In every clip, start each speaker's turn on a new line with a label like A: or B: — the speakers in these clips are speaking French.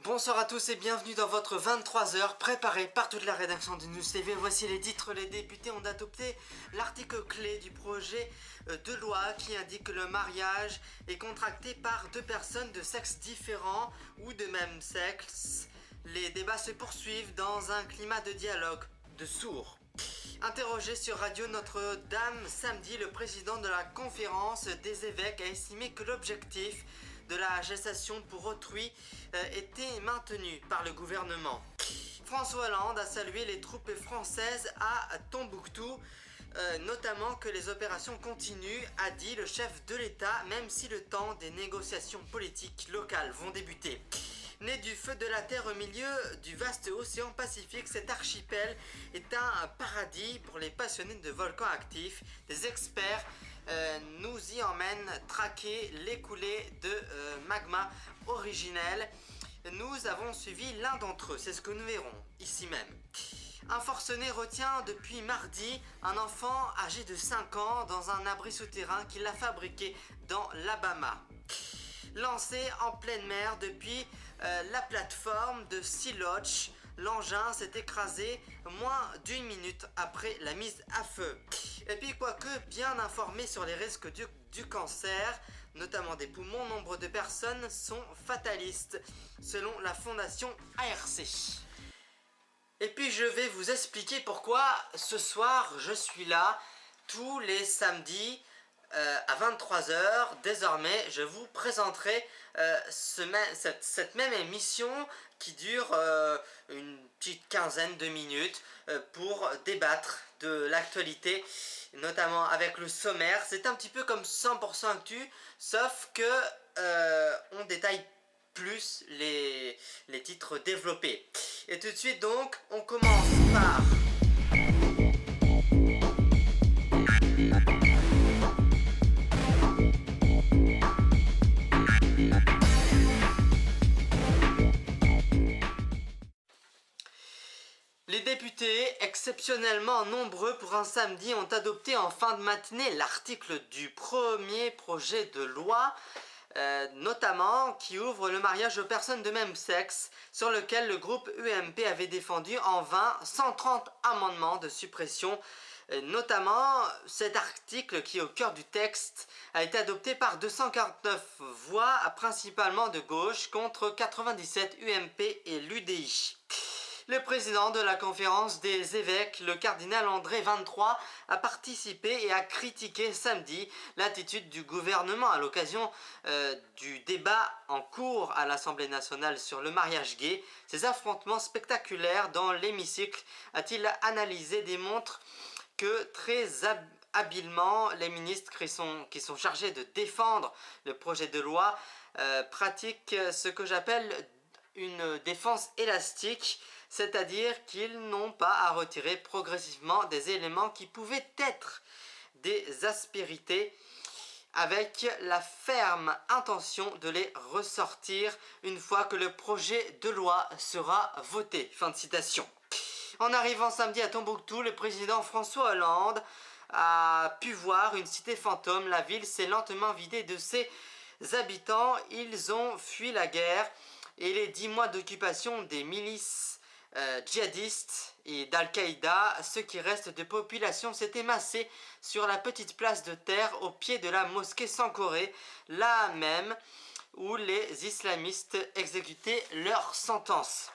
A: Bonsoir à tous et bienvenue dans votre 23h préparé par toute la rédaction de News TV. Voici les titres. Les députés ont adopté l'article clé du projet de loi qui indique que le mariage est contracté par deux personnes de sexe différent ou de même sexe. Les débats se poursuivent dans un climat de dialogue de sourds. Interrogé sur Radio Notre-Dame samedi, le président de la conférence des évêques a estimé que l'objectif de la gestation pour autrui était maintenu par le gouvernement. François Hollande a salué les troupes françaises à Tombouctou, notamment que les opérations continuent, a dit le chef de l'État, même si le temps des négociations politiques locales vont débuter. Né du feu de la Terre au milieu du vaste océan Pacifique, cet archipel est un paradis pour les passionnés de volcans actifs. Des experts nous y emmènent traquer les coulées de magma originel. Nous avons suivi l'un d'entre eux, c'est ce que nous verrons ici même. Un forcené retient depuis mardi un enfant âgé de 5 ans dans un abri souterrain qu'il a fabriqué dans l'Alabama. Lancé en pleine mer depuis la plateforme de Sea Lodge, l'engin s'est écrasé moins d'une minute après la mise à feu. Et puis quoique bien informé sur les risques du cancer, notamment des poumons, nombre de personnes sont fatalistes, selon la fondation ARC. Et puis je vais vous expliquer pourquoi ce soir je suis là tous les samedis à 23h. Désormais je vous présenterai cette même émission qui dure une petite quinzaine de minutes pour débattre de l'actualité, notamment avec le sommaire. C'est un petit peu comme 100% Actu, sauf que on détaille plus les titres développés. Et tout de suite donc, on commence par... Les députés, exceptionnellement nombreux pour un samedi, ont adopté en fin de matinée l'article du premier projet de loi, notamment qui ouvre le mariage aux personnes de même sexe, sur lequel le groupe UMP avait défendu en vain 130 amendements de suppression. Notamment, cet article qui est au cœur du texte a été adopté par 249 voix, principalement de gauche, contre 97 UMP et l'UDI. Le président de la conférence des évêques, le cardinal André XXIII, a participé et a critiqué samedi l'attitude du gouvernement à l'occasion du débat en cours à l'Assemblée nationale sur le mariage gay. Ces affrontements spectaculaires dans l'hémicycle, a-t-il analysé, démontrent que très habilement les ministres qui sont chargés de défendre le projet de loi pratiquent ce que j'appelle une défense élastique, c'est-à-dire qu'ils n'ont pas à retirer progressivement des éléments qui pouvaient être des aspérités, avec la ferme intention de les ressortir une fois que le projet de loi sera voté. Fin de citation. En arrivant samedi à Tombouctou, le président François Hollande a pu voir une cité fantôme. La ville s'est lentement vidée de ses habitants. Ils ont fui la guerre et les 10 mois d'occupation des milices djihadistes et d'Al-Qaïda. Ce qui reste de population s'est émassé sur la petite place de terre au pied de la mosquée Sankoré, là même où les islamistes exécutaient leur sentence.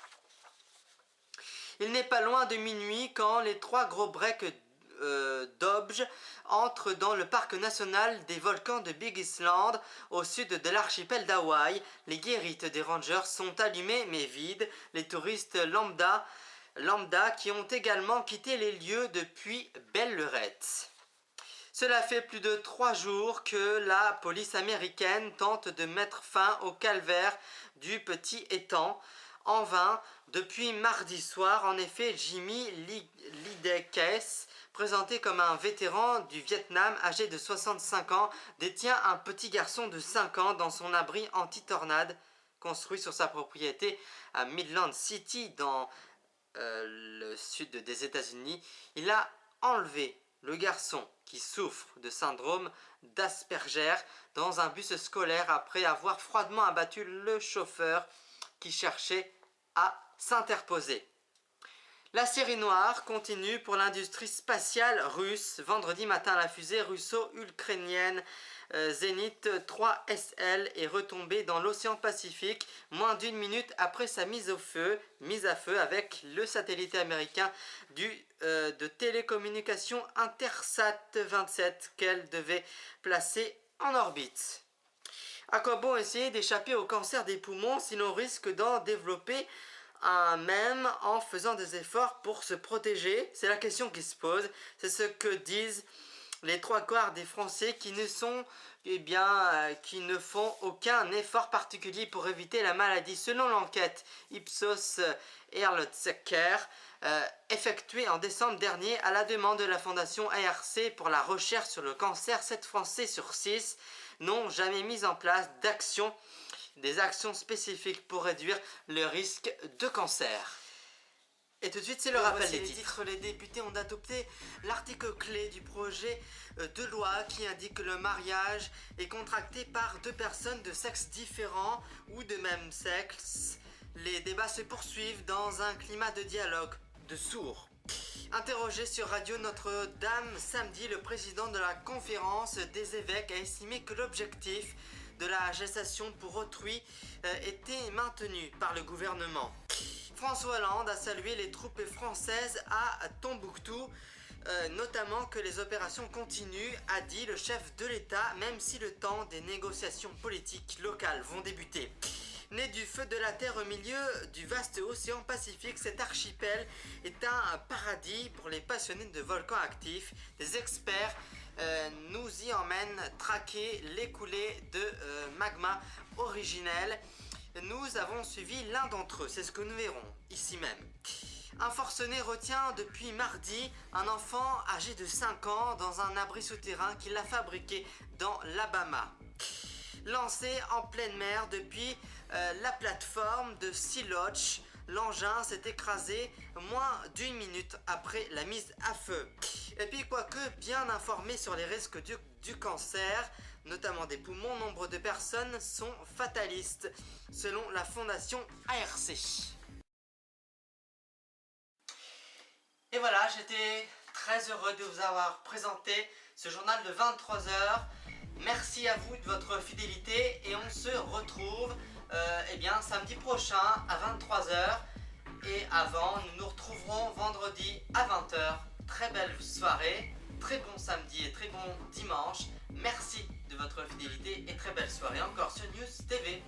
A: Il n'est pas loin de minuit quand les 3 gros breaks d'Obj entrent dans le parc national des volcans de Big Island au sud de l'archipel d'Hawaï. Les guérites des rangers sont allumées mais vides. Les touristes lambda qui ont également quitté les lieux depuis belle lurette. Cela fait plus de 3 jours que la police américaine tente de mettre fin au calvaire du petit étang. En vain, depuis mardi soir, en effet, Jimmy Lidekes, présenté comme un vétéran du Vietnam âgé de 65 ans, détient un petit garçon de 5 ans dans son abri anti-tornade, construit sur sa propriété à Midland City, dans le sud des États-Unis. Il a enlevé le garçon qui souffre de syndrome d'Asperger dans un bus scolaire après avoir froidement abattu le chauffeur qui cherchait à s'interposer. La série noire continue pour l'industrie spatiale russe. Vendredi matin, la fusée russo-ukrainienne Zenit 3 SL est retombée dans l'océan Pacifique moins d'une minute après sa mise à feu avec le satellite américain de télécommunication Intersat 27 qu'elle devait placer en orbite. À quoi bon essayer d'échapper au cancer des poumons si l'on risque d'en développer même en faisant des efforts pour se protéger? C'est la question qui se pose. C'est ce que disent les 3/4 des Français qui ne font aucun effort particulier pour éviter la maladie. Selon l'enquête Ipsos Earlotzecker effectuée en décembre dernier à la demande de la fondation ARC pour la recherche sur le cancer, 7 Français sur 6 n'ont jamais mis en place des actions spécifiques pour réduire le risque de cancer. Et tout de suite, c'est le rappel des titres. Les députés ont adopté l'article clé du projet de loi qui indique que le mariage est contracté par 2 personnes de sexe différent ou de même sexe. Les débats se poursuivent dans un climat de dialogue de sourds. Interrogé sur Radio Notre-Dame samedi, le président de la conférence des évêques a estimé que l'objectif de la gestation pour autrui était maintenu par le gouvernement. François Hollande a salué les troupes françaises à Tombouctou, notamment que les opérations continuent, a dit le chef de l'État, même si le temps des négociations politiques locales vont débuter. Né du feu de la Terre au milieu du vaste océan Pacifique, cet archipel est un paradis pour les passionnés de volcans actifs. Des experts nous y emmènent traquer les coulées de magma originel. Nous avons suivi l'un d'entre eux, c'est ce que nous verrons ici même. Un forcené retient depuis mardi un enfant âgé de 5 ans dans un abri souterrain qu'il a fabriqué dans l'Alabama. Lancé en pleine mer depuis la plateforme de Sea Lodge, l'engin s'est écrasé moins d'une minute après la mise à feu. Et puis quoique bien informé sur les risques du cancer, notamment des poumons, nombre de personnes sont fatalistes, selon la fondation ARC. Et voilà, j'étais très heureux de vous avoir présenté ce journal de 23h. Merci à vous de votre fidélité et on se retrouve samedi prochain à 23h. Et avant, nous nous retrouverons vendredi à 20h. Très belle soirée, très bon samedi et très bon dimanche. Merci de votre fidélité et très belle soirée encore sur News TV.